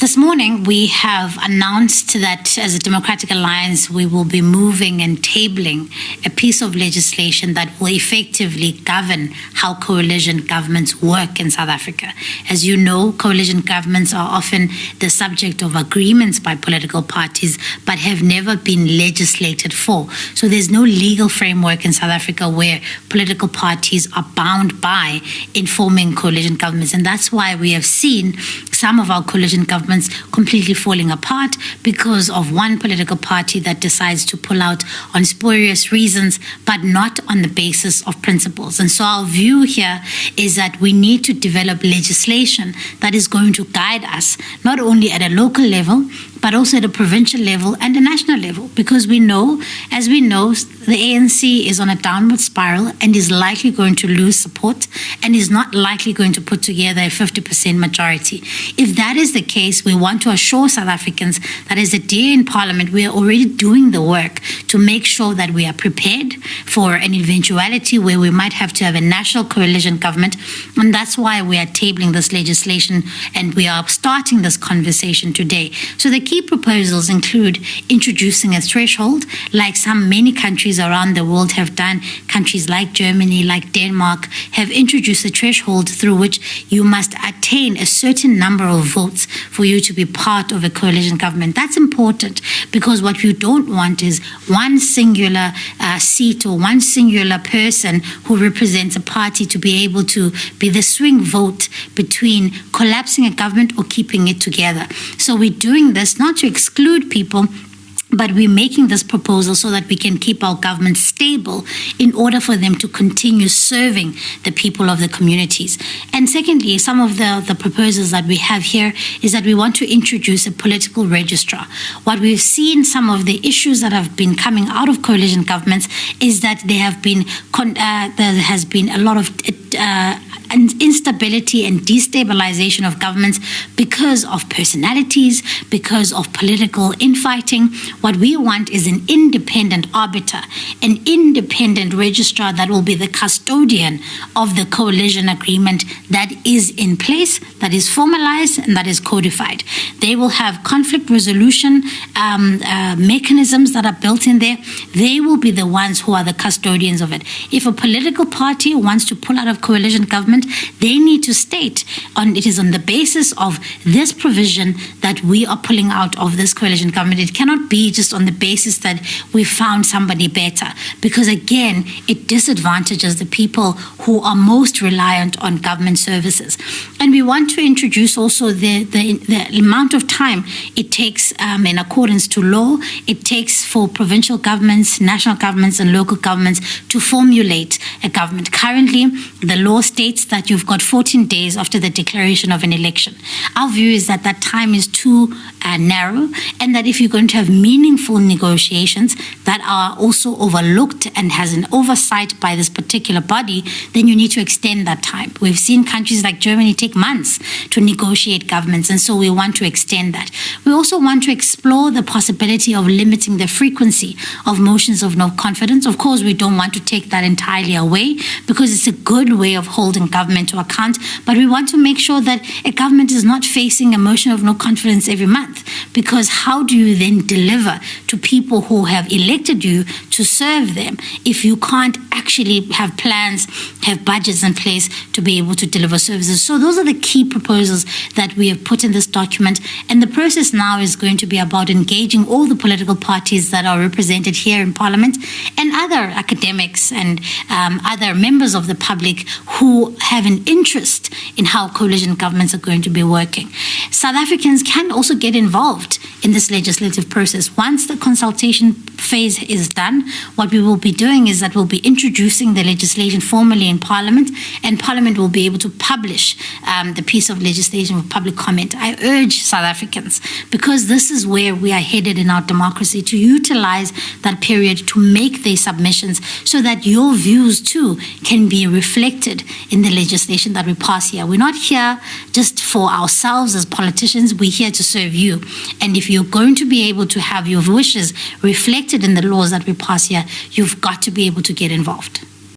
This morning, we have announced that as a Democratic Alliance, we will be moving and tabling a piece of legislation that will effectively govern how coalition governments work in South Africa. As you know, coalition governments are often the subject of agreements by political parties, but have never been legislated for. So there's no legal framework in South Africa where political parties are bound by in forming coalition governments. And that's why we have seen some of our coalition governments completely falling apart because of one political party that decides to pull out on spurious reasons, but not on the basis of principles. And so our view here is that we need to develop legislation that is going to guide us, not only at a local level, but also at a provincial level and a national level, because we know, as we know, the ANC is on a downward spiral and is likely going to lose support and is not likely going to put together a 50% majority. If that is the case, we want to assure South Africans that as a DA in Parliament, we are already doing the work to make sure that we are prepared for an eventuality where we might have to have a national coalition government. And that's why we are tabling this legislation and we are starting this conversation today. So the key proposals include introducing a threshold like many countries around the world have done. Countries like Germany, like Denmark, have introduced a threshold through which you must attain a certain number of votes for you to be part of a coalition government. That's important because what you don't want is one singular seat or one singular person who represents a party to be able to be the swing vote between collapsing a government or keeping it together. So we're doing this not to exclude people, but we're making this proposal so that we can keep our government stable in order for them to continue serving the people of the communities. And secondly, some of the proposals that we have here is that we want to introduce a political registrar. What we've seen, some of the issues that have been coming out of coalition governments is that there has been a lot of instability and destabilization of governments because of personalities, because of political infighting. What we want is an independent arbiter, an independent registrar that will be the custodian of the coalition agreement that is in place, that is formalized, and that is codified. They will have conflict resolution mechanisms that are built in there. They will be the ones who are the custodians of it. If a political party wants to pull out of coalition government, they need to state it is on the basis of this provision that we are pulling out of this coalition government. It cannot be just on the basis that we found somebody better, because again, it disadvantages the people who are most reliant on government services. And we want to introduce also the amount of time it takes in accordance to law, it takes for provincial governments, national governments, and local governments to formulate a government. Currently, the law states that you've got 14 days after the declaration of an election. Our view is that that time is too narrow, and that if you're going to have meaningful negotiations that are also overlooked and has an oversight by this particular body, then you need to extend that time. We've seen countries like Germany take months to negotiate governments, and so we want to extend that. We also want to explore the possibility of limiting the frequency of motions of no confidence. Of course, we don't want to take that entirely away because it's a good way of holding government to account, but we want to make sure that a government is not facing a motion of no confidence every month, because how do you then deliver to people who have elected you to serve them if you can't actually have plans, have budgets in place to be able to deliver services? So those are the key proposals that we have put in this document, and the process now is going to be about engaging all the political parties that are represented here in Parliament and other academics and other members of the public who have an interest in how coalition governments are going to be working. South Africans can also get involved in this legislative process. Once the consultation phase is done, what we will be doing is that we'll be introducing the legislation formally in Parliament, and Parliament will be able to publish the piece of legislation for public comment. I urge South Africans, because this is where we are headed in our democracy, to utilize that period to make their submissions so that your views too can be reflected in the legislation that we pass here. We're not here just for ourselves as politicians, we're here to serve you. And if you're going to be able to have your wishes reflected in the laws that we pass here, you've got to be able to get involved.